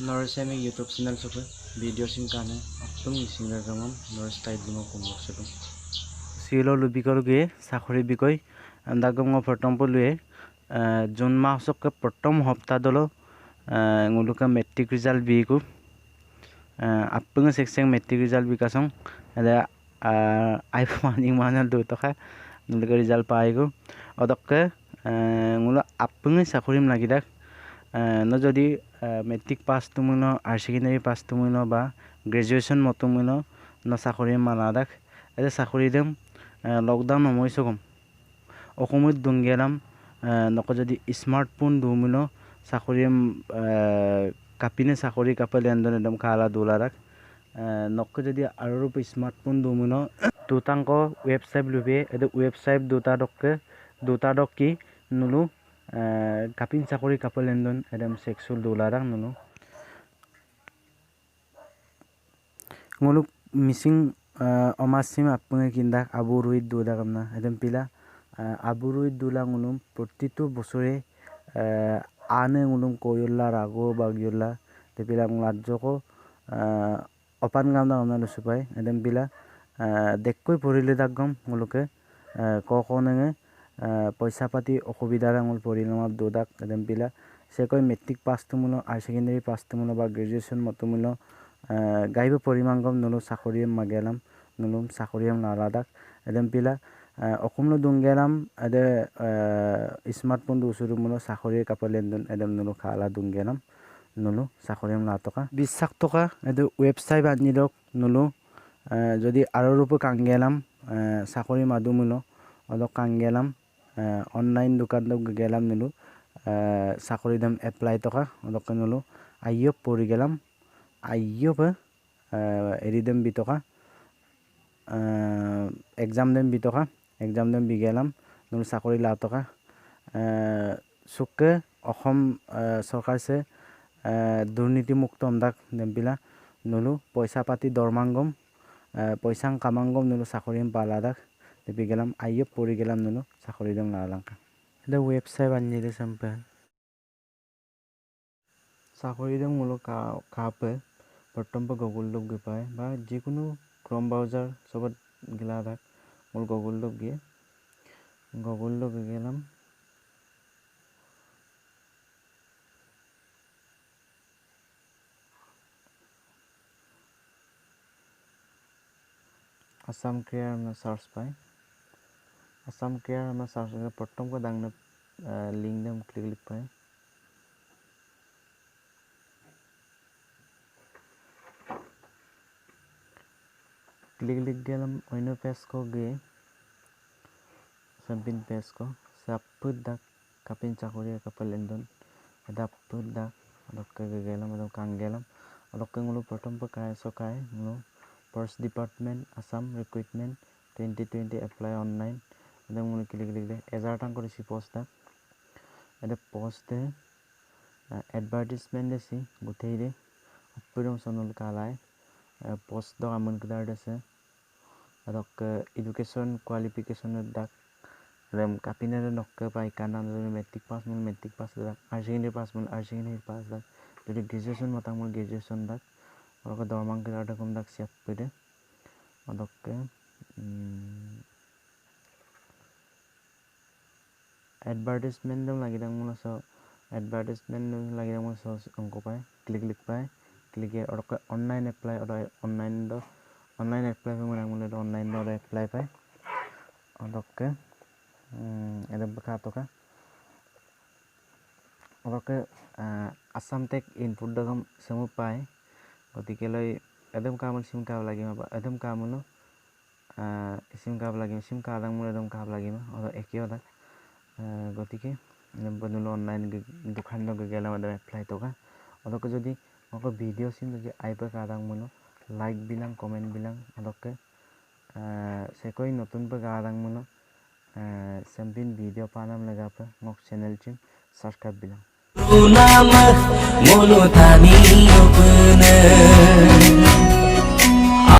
Norasemi YouTube channel sope video sim kane apung singa gamam Noras style limo kumlok sebum silo lubikor ge sakhori bikoi andagam protom polue June masok ke protom hopta dolo nguluka metric result biku apung sekseng metric result bikasong ada iPhone manal do toka nguluka result paiku odokke ngula apung sakhorim lagidak no যদি matric pass তুমিনো higher secondary pass তুমিনো বা graduation মতুমিনো ন চাকরি মানাদাক এতে চাকরি them lockdown নময়সগম অসমত দুংগেলাম নক যদি স্মার্টফোন দুমিনো চাকরি কাপিনে চাকরি কাপে লেনদেন একদম খালা দোলারাক নক যদি আর রূপ স্মার্টফোন দুমিনো দুটাঙ্ক ওয়েবসাইট লুবে এতে ওয়েবসাইট দুটা ডক কি নুলু kapin sakuri kapal lendon adam seksul dolarang nuno ngoluk missing omasim apunge kindak aburuid doda kamna adam pila aburuid dula ngulum প্রতিটো বছরে আনে ngulum koyolla rago bagyolla te pila ngladjoko opan gamna gamna lusupai adam pila dekkoi porile daggam nguluke kokonenge পইচা পাতি অসুবিধাৰ আঙুল পৰিণামত দুদাক এদম পিলা সেকৈ matric pass তুমুলো higher secondary পাছ তুমুলো বা graduation মতুমুলো গাইব পৰিমাংগম নুলো চাকৰিয়ে মাগেলাম নুলুম চাকৰিয়ে নালাদাক এদম পিলা অসমলো দুংগেলাম এদে স্মাৰ্টফোন দুসুৰু মুলো চাকৰিয়ে কাপলেন্দন এদম নুলো খালা দুংগেলাম নুলো চাকৰিয়ে নাটকা 20 লাখ টকা এদে ওয়েবসাইট আনিলক নুলো যদি আৰু ৰূপ কাংগেলাম চাকৰি মাদুমুলো অলক কাংগেলাম অনলাইন দোকান গেলাম নিলো চাকরি দাম এপ্লাই টকা অলক নিলো আইয়প পরি গেলাম আইয়প এরিদম বিটকা এক্সাম দেম বিটকা এক্সাম দেম বিগেলাম নিলো চাকরি লা টকা সুকে অসম সরকারসে দুর্নীতি মুক্ত আমদাক দেমপিলা নিলো পয়সা পাতি দরমাঙ্গম পয়সাং কামাঙ্গম নিলো চাকরি পালাদাক tapi gelam ayub puri gelam nunu sakori dong lalangka ada website banjir sampai sakori dong mulu kape pertama google log gipai ba jikunu chrome browser sobat gila dak mul google log gelam asam career na search pai asam career na search ke protom ko dang na link dam click pai click gelam oino page ko ge sampin page ko sapud dak kapin chakori kapalendon adapud dak adok gelam adok kangelam adok ngulu protom pa kai so kai ngulu First Department Assam Recruitment 2020 apply online ada mulai klik deh ezartang kori si post dak ada post deh advertisement deh si guthei deh apurong sonol kalai post dok amun kedar deh se adok education qualification dak rem kapina nok ke pai kanan metric pass dak arjing pass dak jadi graduation matang mul graduation dak और दरमांग के आटा कम दाक सियाप पेदे अदोके advertisement दम लगी दंग मुला सो advertisement दम लगी दंग मुला सो अंको पाए क्लिक पाए क्लिक और ऑनलाइन अप्लाई और ऑनलाइन अप्लाई पे मुला मुला ऑनलाइन दो अप्लाई पाए अदोके एदम बका तो का अदोके असम टेक इनपुट दगम समु पाए গতিকেলৈ একদম কামল সিম কাব লাগিব বা একদম কামলো সিম কাব লাগিব সিম কাদাং মোৰ একদম কাব লাগিব আৰু একিও দাক গতিকে বনুলো অনলাইন দোকান লগ গেলাম একদম এপ্লাই টকা অলক যদি মক ভিডিও সিম যদি আইবা কাদাং মনো লাইক বিলাং কমেন্ট বিলাং অলকে সেকই নতুন পে কাদাং মনো সেমপিন ভিডিও পানাম লাগাপে মক চ্যানেল চিম সাবস্ক্রাইব বিলাং Nama mulut tani